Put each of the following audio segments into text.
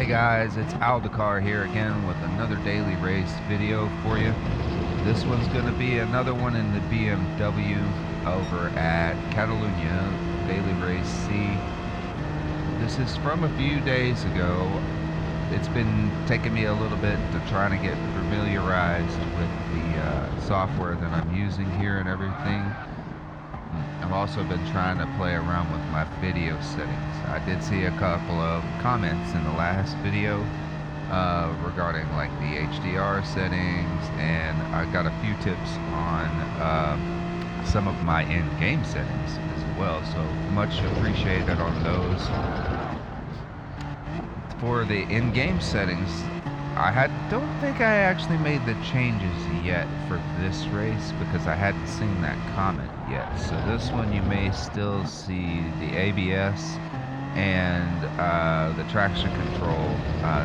Hey guys, it's Aldakar here again with another daily race video for you. This one's going to be another one in the BMW over at Catalunya, daily race C. This is from a few days ago. It's been taking me a little bit to try to get familiarized with the software that I'm using here and everything. I've also been trying to play around with my video settings. I did see a couple of comments in the last video regarding like the HDR settings, and I got a few tips on some of my in-game settings as well, so much appreciated on those. For the in-game settings, don't think I actually made the changes yet for this race because I hadn't seen that comment yet. So this one you may still see the ABS and the traction control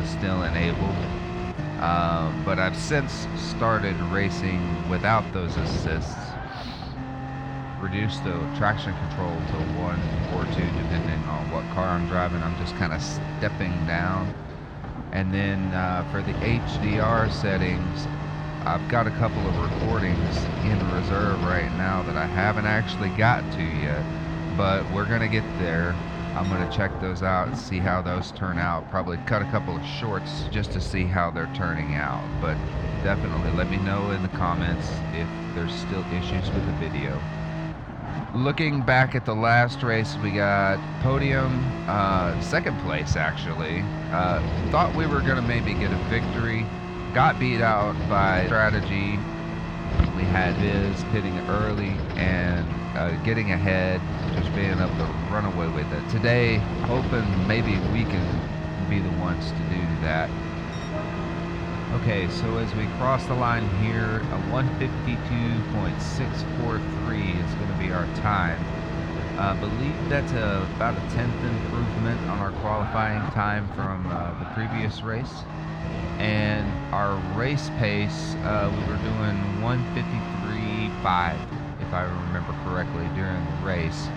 still enabled. But I've since started racing without those assists. Reduced the traction control to 1 or 2 depending on what car I'm driving. I'm just kind of stepping down. And then for the HDR settings, I've got a couple of recordings in reserve right now that I haven't actually got to yet, but we're going to get there. I'm going to check those out and see how those turn out. Probably cut a couple of shorts just to see how they're turning out, but definitely let me know in the comments if there's still issues with the video. Looking back at the last race, we got podium, second place actually. Thought we were gonna maybe get a victory. Got beat out by strategy. We had Viz pitting early and getting ahead, just being able to run away with it. Today, hoping maybe we can be the ones to do that. Okay, so as we cross the line here, a 152.643 is going to be our time. I believe that's about a 10th improvement on our qualifying time from the previous race. And our race pace, we were doing 153.5, if I remember correctly, during the race.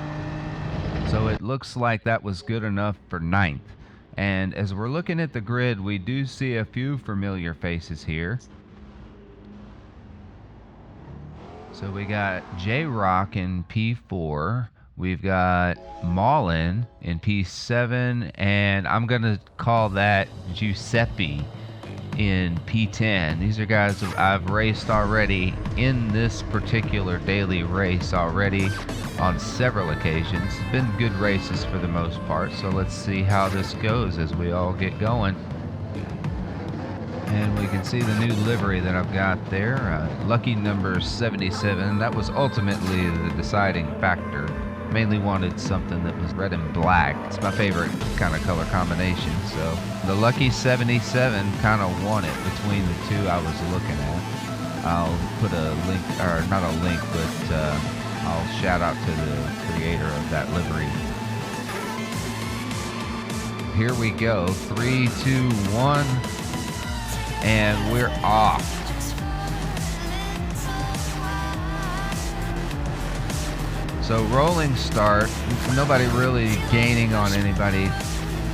So it looks like that was good enough for 9th. And as we're looking at the grid, we do see a few familiar faces here. So we got J-Rock in P4. We've got Maulin in P7. And I'm going to call that Giuseppe in P10. These are guys I've raced already in this particular daily race already on several occasions. It's been good races for the most part, so let's see how this goes as we all get going. And we can see the new livery that I've got there, lucky number 77. That was ultimately the deciding factor. Mainly wanted something that was red and black. It's my favorite kind of color combination, so the lucky 77 kind of won it between the two I was looking at. I'll put a link, or not a link, but I'll shout out to the creator of that livery. Here we go, 3, 2, 1, and we're off. So rolling start, nobody really gaining on anybody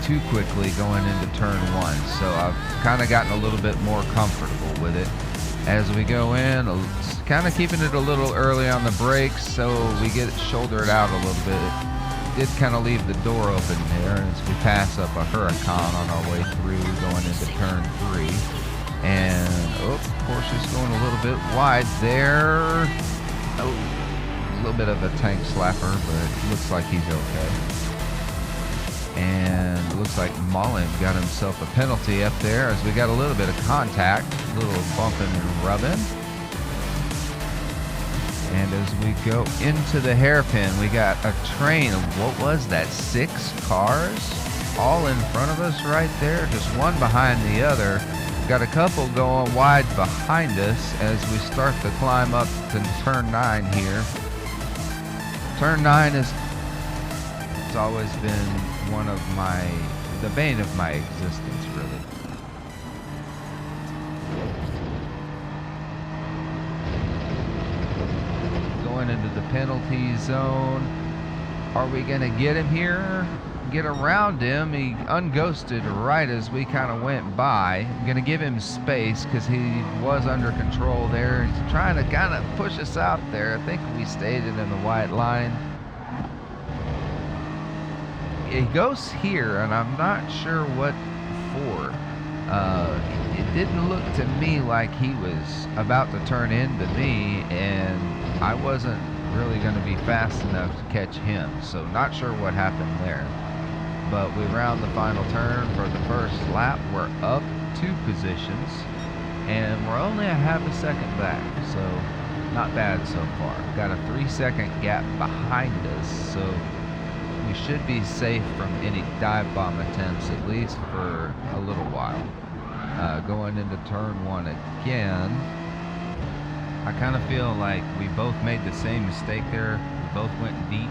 too quickly going into turn 1. So I've kind of gotten a little bit more comfortable with it. As we go in, kind of keeping it a little early on the brakes so we get it shouldered out a little bit. It did kind of leave the door open there as we pass up a Huracan on our way through going into turn 3. And, Porsche's going a little bit wide there. Oh. A little bit of a tank slapper, but it looks like he's okay. And it looks like Mullen got himself a penalty up there as we got a little bit of contact, a little bumping and rubbing. And as we go into the hairpin, we got a train of, what was that, 6 cars? All in front of us right there, just one behind the other. Got a couple going wide behind us as we start to climb up to turn 9 here. Turn 9 it's always been one of the bane of my existence, really. Going into the penalty zone. Are we going to get him here? get around him. He unghosted right as we kind of went by. I'm going to give him space because he was under control there. He's trying to kind of push us out there. I think we stayed in the white line. He goes here, and I'm not sure what for. It didn't look to me like he was about to turn into me, and I wasn't really going to be fast enough to catch him, so not sure what happened there. But we round the final turn for the first lap. We're up 2 positions, and we're only a half a second back, so not bad so far. Got a 3-second gap behind us, so we should be safe from any dive bomb attempts, at least for a little while. Going into turn 1 again, I kind of feel like we both made the same mistake there. We both went deep,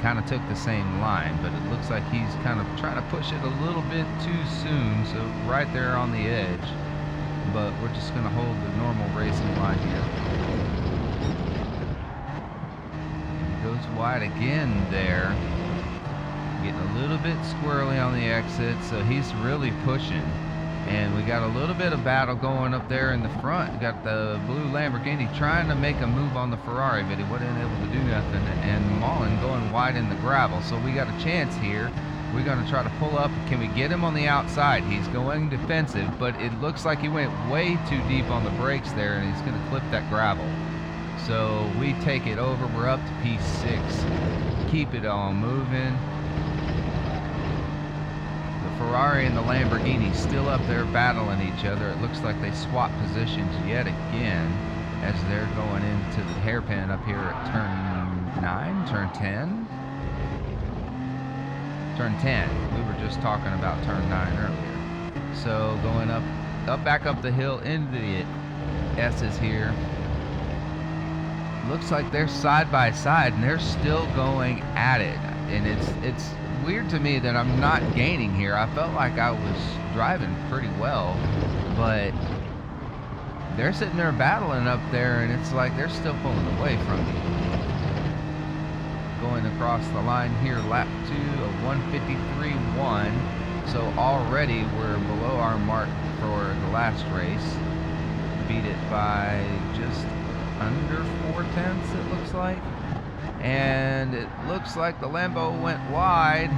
kind of took the same line, but it looks like he's kind of trying to push it a little bit too soon, so right there on the edge. But we're just going to hold the normal racing line here. He goes wide again there. Getting a little bit squirrely on the exit, so he's really pushing. And we got a little bit of battle going up there in the front. We got the blue Lamborghini trying to make a move on the Ferrari, but he wasn't able to do nothing. And Mullen going wide in the gravel. So we got a chance here. We're going to try to pull up. Can we get him on the outside? He's going defensive, but it looks like he went way too deep on the brakes there, and he's going to clip that gravel. So we take it over. We're up to P6. Keep it on moving. Ferrari and the Lamborghini still up there battling each other. It looks like they swap positions yet again as they're going into the hairpin up here at turn 9, turn 10. Turn 10. We were just talking about turn 9 earlier. So going up back up the hill into the S's here. Looks like they're side by side and they're still going at it. And it's weird to me that I'm not gaining here. I felt like I was driving pretty well, but they're sitting there battling up there, and it's like they're still pulling away from me. Going across the line here, lap 2 of 1:53.1. So already we're below our mark for the last race. Beat it by just under 4/10, it looks like. And it looks like the Lambo went wide.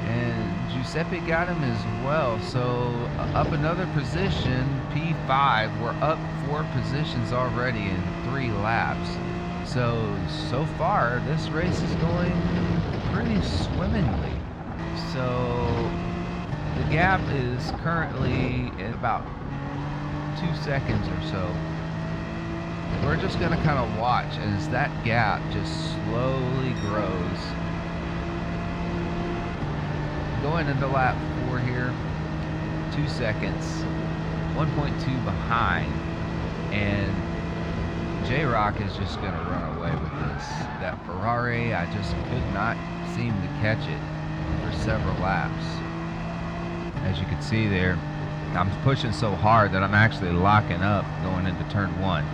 And Giuseppe got him as well. So up another position, P5. We're up 4 positions already in 3 laps. So far, this race is going pretty swimmingly. So the gap is currently at about 2 seconds or so. We're just going to kind of watch as that gap just slowly grows. Going into lap 4 here, 2 seconds, 1.2 behind, and J-Rock is just going to run away with this. That Ferrari, I just could not seem to catch it for several laps. As you can see there, I'm pushing so hard that I'm actually locking up going into turn 1.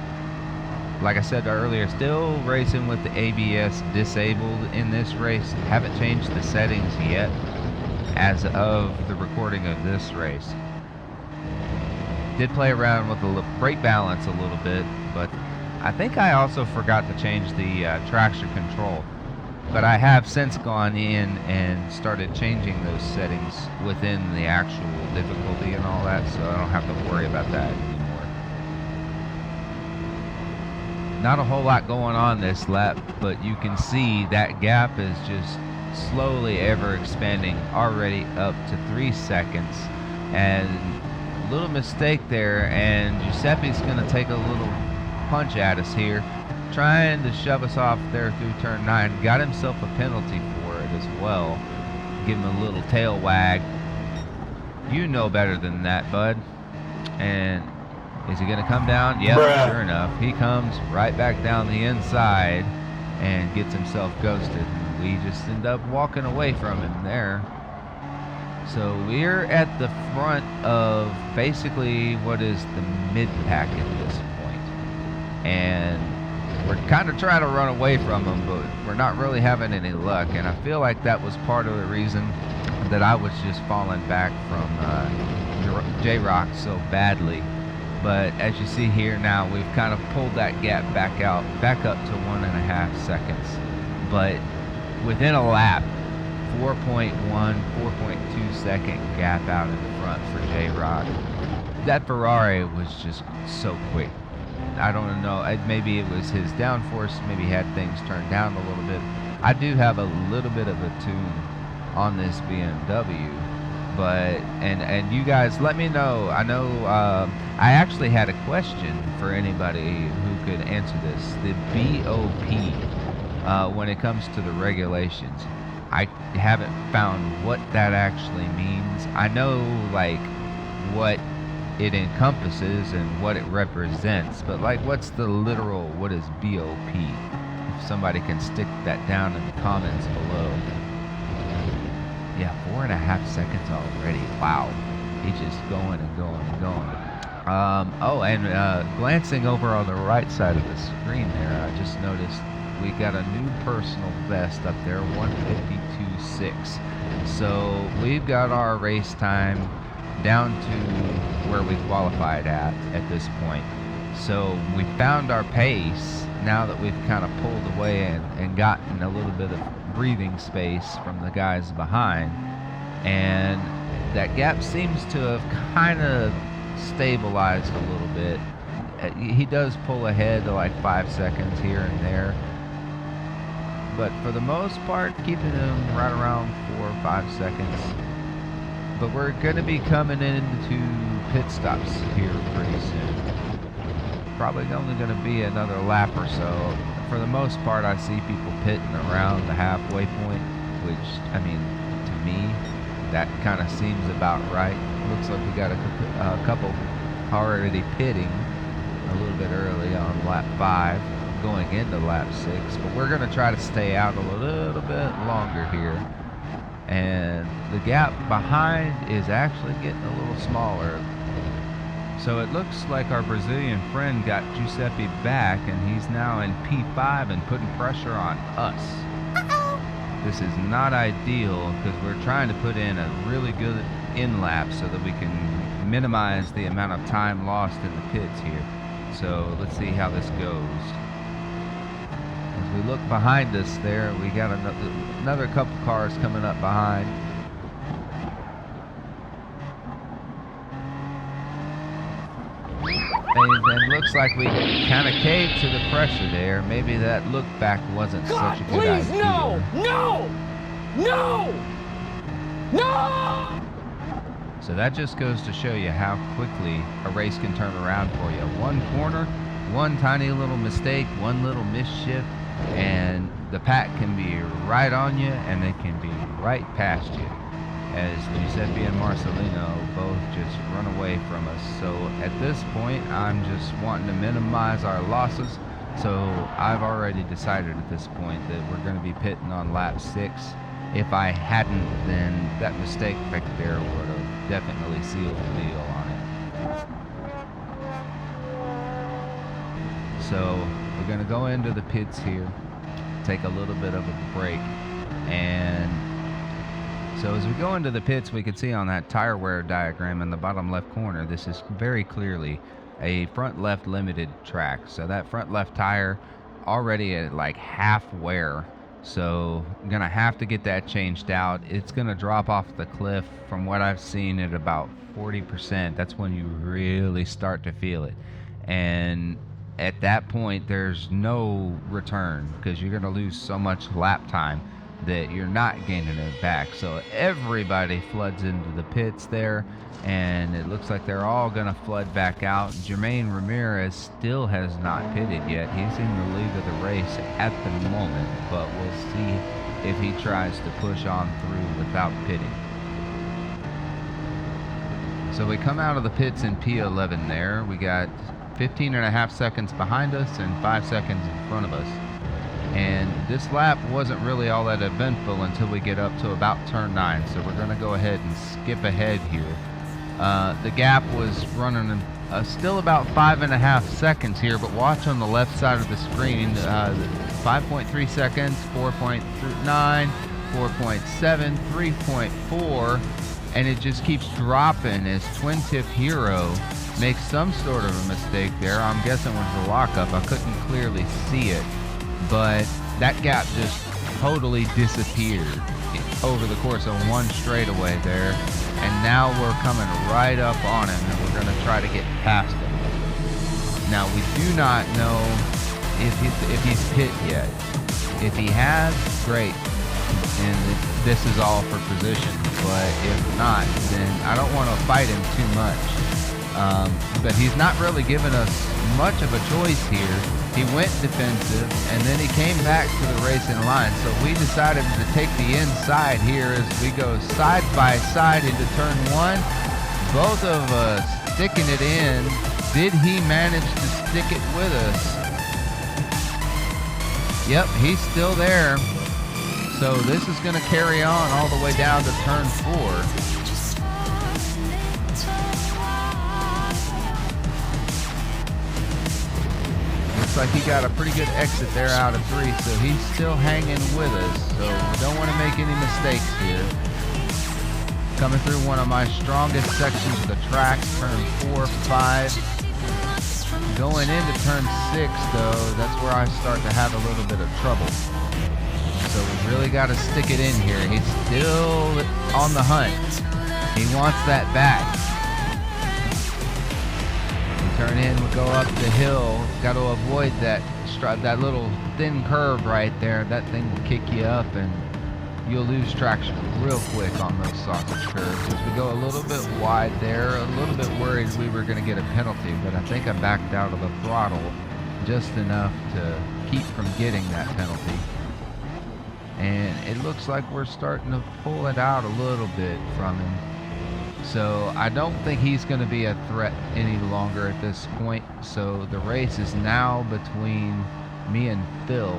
Like I said earlier, still racing with the ABS disabled in this race. Haven't changed the settings yet as of the recording of this race. Did play around with the brake balance a little bit, but I think I also forgot to change the traction control. But I have since gone in and started changing those settings within the actual difficulty and all that, so I don't have to worry about that anymore. Not a whole lot going on this lap, but you can see that gap is just slowly ever expanding, already up to 3 seconds. And a little mistake there, and Giuseppe's going to take a little punch at us here, trying to shove us off there through turn 9. Got himself a penalty for it as well. Give him a little tail wag. You know better than that, bud. And is he going to come down? Yep, sure enough. He comes right back down the inside and gets himself ghosted. We just end up walking away from him there. So we're at the front of basically what is the mid-pack at this point. And we're kind of trying to run away from them, but we're not really having any luck. And I feel like that was part of the reason that I was just falling back from J-Rock so badly. But as you see here now, we've kind of pulled that gap back up to 1.5 seconds. But within a lap, 4.1, 4.2 second gap out in the front for J-Rock. That Ferrari was just so quick. I don't know, maybe it was his downforce, maybe he had things turned down a little bit. I do have a little bit of a tune on this BMW, but, and you guys let me know. I know, I actually had a question for anybody who could answer this. The BOP, when it comes to the regulations, I haven't found what that actually means. I know, like, what it encompasses and what it represents, but like, what's the literal, what is BOP? If somebody can stick that down in the comments below. Yeah, 4.5 seconds already. Wow, he's just going and going and going. Oh, and glancing over on the right side of the screen there, I just noticed we got a new personal best up there, 1:52.6. So we've got our race time down to where we qualified at this point. So we found our pace now that we've kind of pulled away and gotten a little bit of breathing space from the guys behind, and that gap seems to have kind of stabilized a little bit. He does pull ahead to like 5 seconds here and there, but for the most part keeping him right around 4 or 5 seconds. But we're going to be coming into pit stops here pretty soon. Probably only going to be another lap or so. For the most part, I see people pitting around the halfway point, which, I mean, to me, that kind of seems about right. Looks like we got a couple already pitting a little bit early on lap 5, going into lap 6. But we're going to try to stay out a little bit longer here. And the gap behind is actually getting a little smaller. So it looks like our Brazilian friend got Giuseppe back, and he's now in P5 and putting pressure on us. This is not ideal because we're trying to put in a really good in-lap so that we can minimize the amount of time lost in the pits here. So let's see how this goes. As we look behind us there, we got another couple cars coming up behind. And looks like we kind of caved to the pressure there. Maybe that look back wasn't such a good idea. No! No! No! No! So that just goes to show you how quickly a race can turn around for you. One corner, one tiny little mistake, one little mischief, and the pack can be right on you, and they can be right past you. As Giuseppe and Marcelino both just run away from us. So at this point, I'm just wanting to minimize our losses. So I've already decided at this point that we're going to be pitting on lap 6. If I hadn't, then that mistake back there would have definitely sealed the deal on it. So we're going to go into the pits here, take a little bit of a break, and so as we go into the pits, we can see on that tire wear diagram in the bottom left corner, this is very clearly a front left limited track. So that front left tire already at like half wear. So I'm gonna have to get that changed out. It's gonna drop off the cliff from what I've seen at about 40%. That's when you really start to feel it. And at that point, there's no return because you're gonna lose so much lap time that you're not gaining it back. So everybody floods into the pits there, and it looks like they're all gonna flood back out. Jermaine Ramirez still has not pitted yet. He's in the lead of the race at the moment, but we'll see if he tries to push on through without pitting. So we come out of the pits in P11 there. We got 15.5 seconds behind us and 5 seconds in front of us. And this lap wasn't really all that eventful until we get up to about turn 9. So we're going to go ahead and skip ahead here. The gap was running Still about 5.5 seconds here, but watch on the left side of the screen. 5.3 seconds, 4.9, 4.7, 3.4, and it just keeps dropping as Twin Tip Hero makes some sort of a mistake there. I'm guessing it was the lockup. I couldn't clearly see it, but that gap just totally disappeared over the course of one straightaway there. And now we're coming right up on him, and we're going to try to get past him. Now, we do not know if he's hit yet. If he has, great. And this is all for position. But if not, then I don't want to fight him too much. But he's not really giving us much of a choice here. He went defensive, and then he came back to the racing line. So we decided to take the inside here as we go side by side into turn one. Both of us sticking it in. Did he manage to stick it with us? Yep, he's still there. So this is going to carry on all the way down to turn four. Looks like he got a pretty good exit there out of three, so he's still hanging with us. So we don't want to make any mistakes here. Coming through one of my strongest sections of the track, turn 4, 5. Going into turn 6, though, that's where I start to have a little bit of trouble. So we really got to stick it in here. He's still on the hunt. He wants that back. Turn in, we go up the hill. Got to avoid that little thin curve right there. That thing will kick you up, and you'll lose traction real quick on those sausage curves. As we go a little bit wide there, a little bit worried we were going to get a penalty, but I think I backed out of the throttle just enough to keep from getting that penalty. And it looks like we're starting to pull it out a little bit from him. So I don't think he's going to be a threat any longer at this point. So the race is now between me and Phil.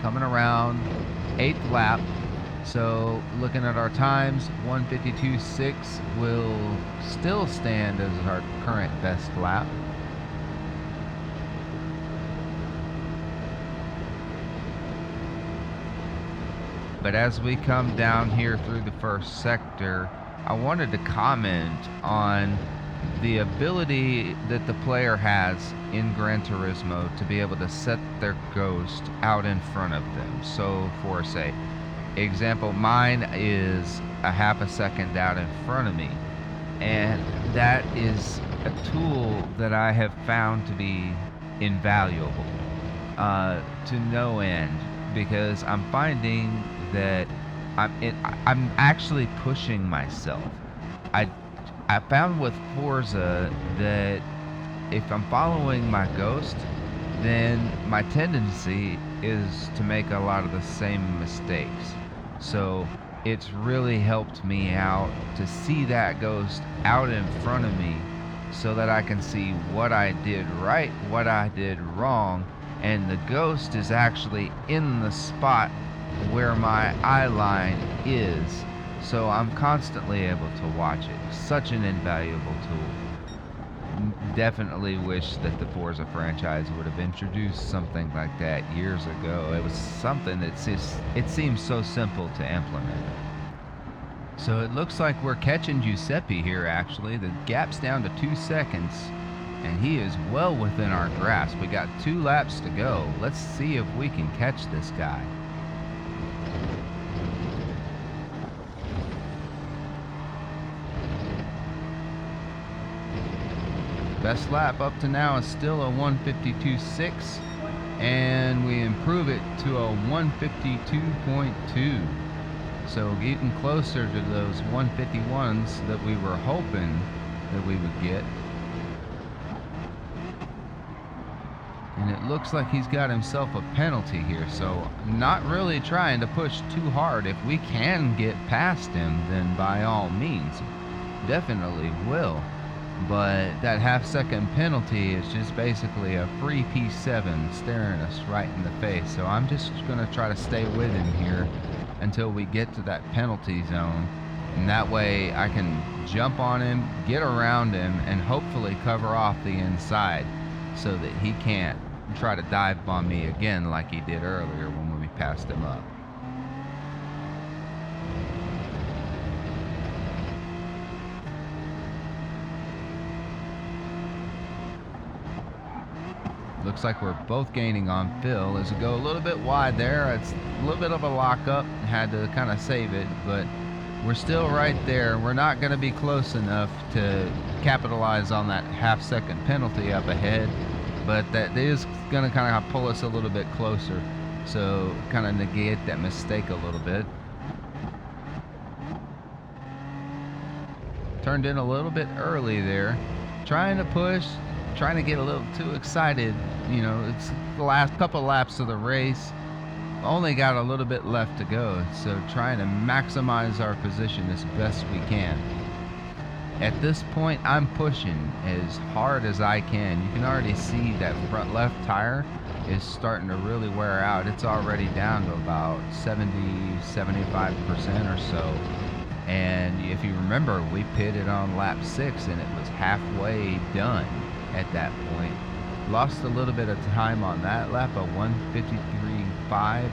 Coming around 8th lap. So looking at our times, 1:52.6 will still stand as our current best lap. But as we come down here through the first sector, I wanted to comment on the ability that the player has in Gran Turismo to be able to set their ghost out in front of them. So for say, example, mine is a half a second out in front of me. And that is a tool that I have found to be invaluable to no end, because I'm finding that I'm actually pushing myself. I found with Forza that if I'm following my ghost, then my tendency is to make a lot of the same mistakes. So it's really helped me out to see that ghost out in front of me so that I can see what I did right, what I did wrong, and the ghost is actually in the spot where my eye line is, so I'm constantly able to watch it. Such an invaluable tool. Definitely wish that the Forza franchise would have introduced something like that years ago. It was something that it seems so simple to implement. So it looks like we're catching Giuseppe here actually. The gap's down to 2 seconds, and he is well within our grasp. We got 2 laps to go. Let's see if we can catch this guy. Best lap up to now is still a 1:52.6, and we improve it to a 1:52.2. So getting closer to those 1:51s that we were hoping that we would get. And it looks like he's got himself a penalty here, so not really trying to push too hard. If we can get past him, then by all means, definitely will. But that half-second penalty is just basically a free P7 staring us right in the face. So I'm just going to try to stay with him here until we get to that penalty zone. And that way I can jump on him, get around him, and hopefully cover off the inside so that he can't try to dive bomb me again like he did earlier when we passed him up. Looks like we're both gaining on Phil as we go a little bit wide there. It's a little bit of a lockup. Had to kind of save it, but we're still right there. We're not going to be close enough to capitalize on that half-second penalty up ahead, but that is going to kind of pull us a little bit closer. So kind of negate that mistake a little bit. Turned in a little bit early there. Trying to push, trying to get a little too excited. You know, it's the last couple laps of the race. Only got a little bit left to go, so trying to maximize our position as best we can. At this point, I'm pushing as hard as I can. You can already see that front left tire is starting to really wear out. It's already down to about 70-75% or so. And if you remember, we pitted on lap 6 and it was halfway done at that point. Lost a little bit of time on that lap, a 1:53.5.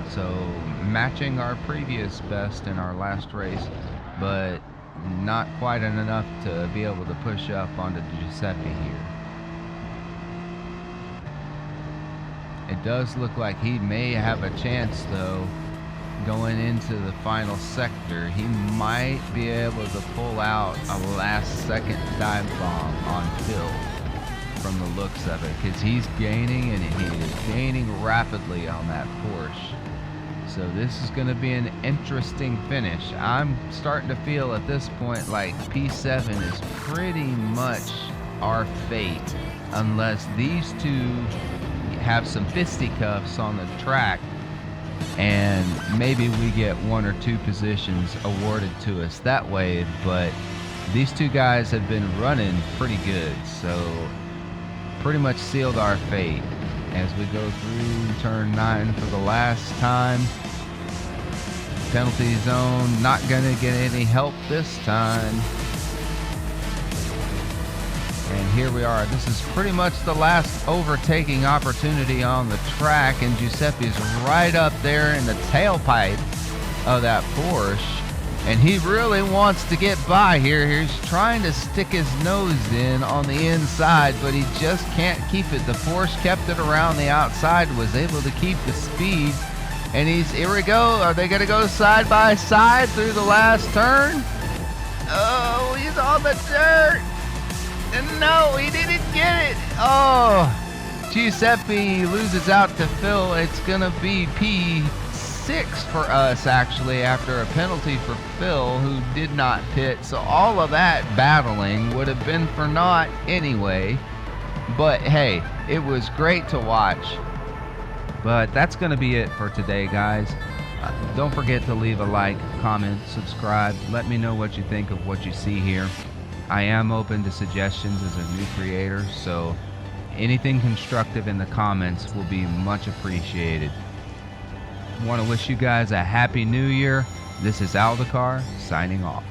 So matching our previous best in our last race, but not quite enough to be able to push up onto Giuseppe here. It does look like he may have a chance though going into the final sector. He might be able to pull out a last second dive bomb on Phil from the looks of it, because he's gaining, and he is gaining rapidly on that Porsche. So this is going to be an interesting finish. I'm starting to feel at this point like P7 is pretty much our fate, unless these two have some fisticuffs on the track and maybe we get 1 or 2 positions awarded to us that way. But these two guys have been running pretty good, so pretty much sealed our fate as we go through turn 9 for the last time. Penalty zone, not gonna get any help this time. And here we are. This is pretty much the last overtaking opportunity on the track, and Giuseppe's right up there in the tailpipe of that Porsche. And he really wants to get by here. He's trying to stick his nose in on the inside, but he just can't keep it. The Porsche kept it around the outside, was able to keep the speed. And here we go. Are they going to go side by side through the last turn? Oh, he's on the dirt. And no, he didn't get it. Oh, Giuseppe loses out to Phil. It's going to be P6 for us, actually, after a penalty for Phil, who did not pit. So all of that battling would have been for naught anyway. But hey, it was great to watch. But that's going to be it for today, guys. Don't forget to leave a like, comment, subscribe. Let me know what you think of what you see here. I am open to suggestions as a new creator, so anything constructive in the comments will be much appreciated. I want to wish you guys a happy new year. This is Aldacar signing off.